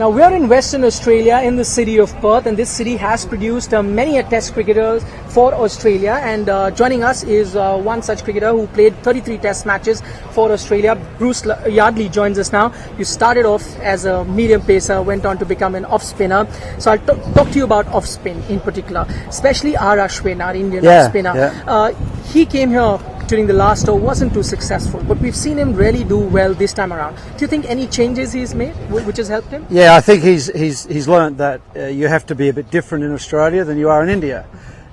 Now we are in Western Australia in the city of Perth, and this city has produced many a test cricketers for Australia, and joining us is one such cricketer who played 33 test matches for Australia. Bruce Yardley joins us now. You started off as a medium pacer, went on to become an off spinner. So I'll talk to you about off spin in particular, especially Ashwhin, our Indian off spinner. Yeah. He came here during the last tour, wasn't too successful, but we've seen him really do well this time around. Do you think any changes he's made which has helped him? Yeah, I think he's learnt that you have to be a bit different in Australia than you are in India.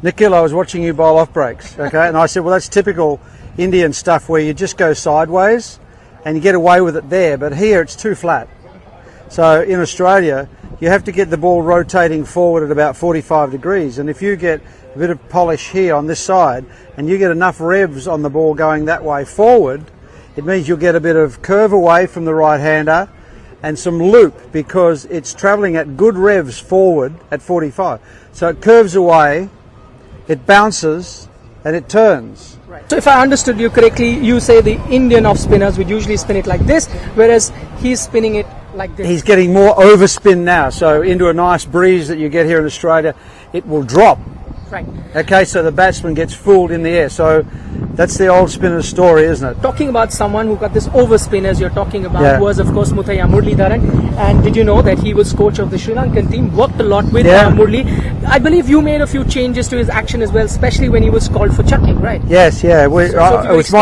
Nikhil, I was watching you bowl off breaks, okay, and I said, well, that's typical Indian stuff where you just go sideways and you get away with it there, but here it's too flat. So in Australia, you have to get the ball rotating forward at about 45 degrees, and if you get a bit of polish here on this side and you get enough revs on the ball going that way forward, it means you'll get a bit of curve away from the right-hander and some loop because it's travelling at good revs forward at 45. So it curves away, it bounces and it turns. Right. So if I understood you correctly, you say the Indian off-spinners would usually spin it like this, whereas he's spinning it like this. He's getting more overspin now, so into a nice breeze that you get here in Australia, it will drop. Right. Okay, so the batsman gets fooled in the air. So that's the old spinner's story, isn't it? Talking about someone who got this overspin as you're talking about was, of course, Muttiah Muralidharan. And did you know that he was coach of the Sri Lankan team, worked a lot with Murali. I believe you made a few changes to his action as well, especially when he was called for chucking, right? Yes, yeah. It was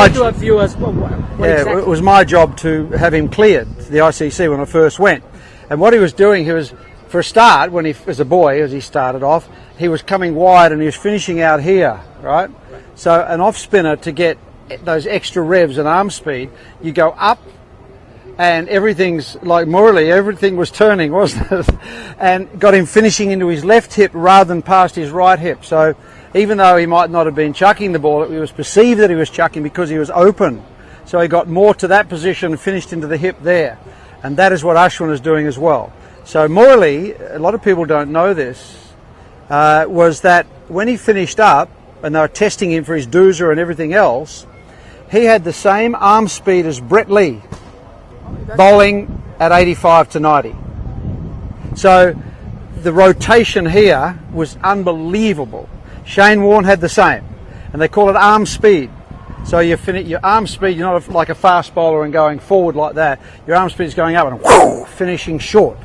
my job to have him cleared to the ICC when I first went. And what he was doing, he was, for a start, when he, as a boy, as he started off, he was coming wide and he was finishing out here, right? So an off spinner, to get those extra revs and arm speed, you go up and everything's like Murali, everything was turning, wasn't it? And got him finishing into his left hip rather than past his right hip. So even though he might not have been chucking the ball, it was perceived that he was chucking because he was open. So he got more to that position and finished into the hip there. And that is what Ashwin is doing as well. So Murali, a lot of people don't know this, was that when he finished up, and they were testing him for his doozer and everything else, he had the same arm speed as Brett Lee, bowling at 85 to 90. So the rotation here was unbelievable. Shane Warne had the same, and they call it arm speed. So your arm speed, you're not like a fast bowler and going forward like that. Your arm speed is going up and whoo, finishing short.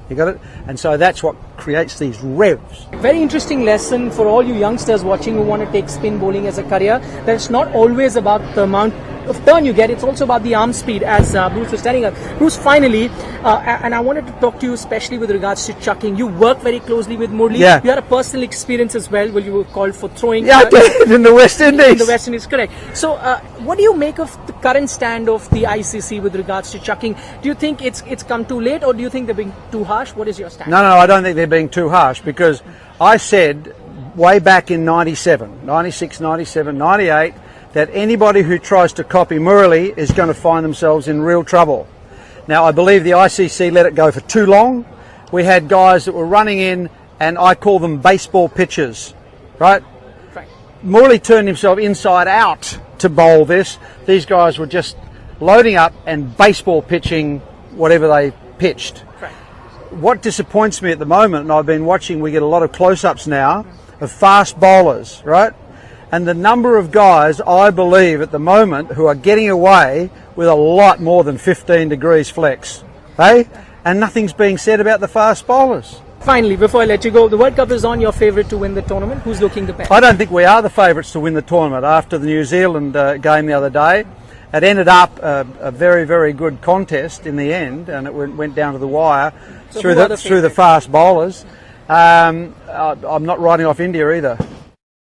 You got it? And so that's what creates these revs. Very interesting lesson for all you youngsters watching who want to take spin bowling as a career, that it's not always about the amount of turn you get, it's also about the arm speed, as Bruce was telling us. Bruce, finally, and I wanted to talk to you especially with regards to chucking. You work very closely with Murali. Yeah. You had a personal experience as well where you were called for throwing. Yeah, I did, in the West Indies. In the West Indies, correct. So what do you make of the current stand of the ICC with regards to chucking? Do you think it's come too late, or do you think they're being too harsh? What is your stand? No, I don't think they're being too harsh, because I said way back in 97, 96, 97, 98, that anybody who tries to copy Murali is going to find themselves in real trouble. Now, I believe the ICC let it go for too long. We had guys that were running in, and I call them baseball pitchers, right? Right. Murali turned himself inside out to bowl this. These guys were just loading up and baseball pitching whatever they pitched. Right. What disappoints me at the moment, and I've been watching, we get a lot of close-ups now of fast bowlers, right? And the number of guys, I believe, at the moment who are getting away with a lot more than 15 degrees flex, eh? And nothing's being said about the fast bowlers. Finally, before I let you go, the World Cup is on. Your favourite to win the tournament. Who's looking the best? I don't think we are the favourites to win the tournament after the New Zealand game the other day. It ended up a very, very good contest in the end, and it went down to the wire through the fast bowlers. I'm not writing off India either.